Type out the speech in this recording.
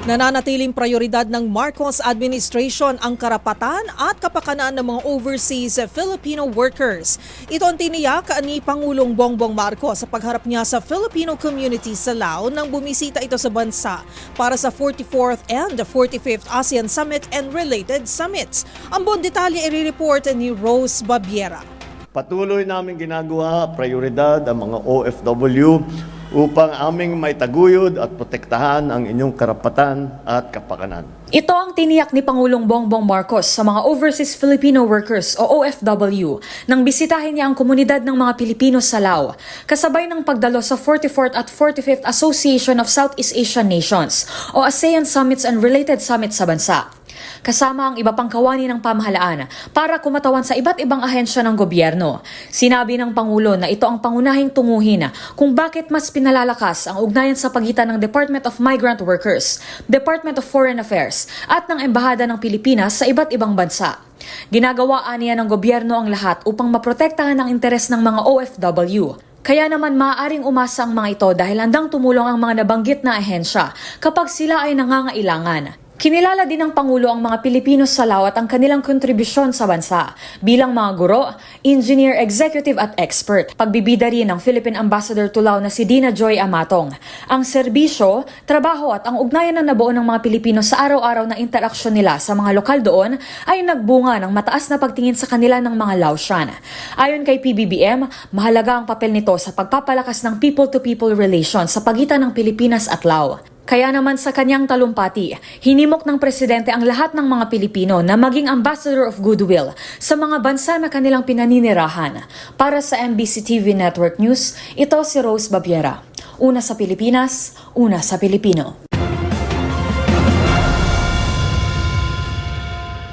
Nananatiling prioridad ng Marcos administration ang karapatan at kapakanan ng mga overseas Filipino workers. Ito ang tiniyak ni Pangulong Bongbong Marcos sa pagharap niya sa Filipino community sa Lao nang bumisita ito sa bansa para sa 44th and 45th ASEAN Summit and related summits. Ang buong detalye i-report ni Rose Babiera. Patuloy namin ginagawa prioridad ang mga OFW upang aming maitaguyod at protektahan ang inyong karapatan at kapakanan. Ito ang tiniyak ni Pangulong Bongbong Marcos sa mga overseas Filipino workers o OFW nang bisitahin niya ang komunidad ng mga Pilipino sa Lao, kasabay ng pagdalo sa 44th at 45th Association of Southeast Asian Nations o ASEAN Summits and related summits sa bansa. Kasama ang iba pang kawani ng pamahalaan para kumatawan sa iba't ibang ahensya ng gobyerno. Sinabi ng Pangulo na ito ang pangunahing tunguhin kung bakit mas pinalalakas ang ugnayan sa pagitan ng Department of Migrant Workers, Department of Foreign Affairs at ng Embahada ng Pilipinas sa iba't ibang bansa. Ginagawa niya ng gobyerno ang lahat upang maprotektahan ang interes ng mga OFW. Kaya naman maaaring umasa ang mga ito dahil handang tumulong ang mga nabanggit na ahensya kapag sila ay nangangailangan. Kinilala din ng Pangulo ang mga Pilipino sa Lao at ang kanilang kontribusyon sa bansa bilang mga guro, engineer, executive at expert. Pagbibida rin ng Philippine Ambassador to Lao na si Dina Joy Amatong. Ang serbisyo, trabaho at ang ugnayan na nabuo ng mga Pilipino sa araw-araw na interaksyon nila sa mga lokal doon ay nagbunga ng mataas na pagtingin sa kanila ng mga Laotian. Ayon kay PBBM, mahalaga ang papel nito sa pagpapalakas ng people-to-people relations sa pagitan ng Pilipinas at Lao. Kaya naman sa kanyang talumpati, hinimok ng presidente ang lahat ng mga Pilipino na maging ambassador of goodwill sa mga bansa na kanilang pinaninirahan. Para sa MBC TV Network News, ito si Rose Babiera. Una sa Pilipinas, una sa Pilipino.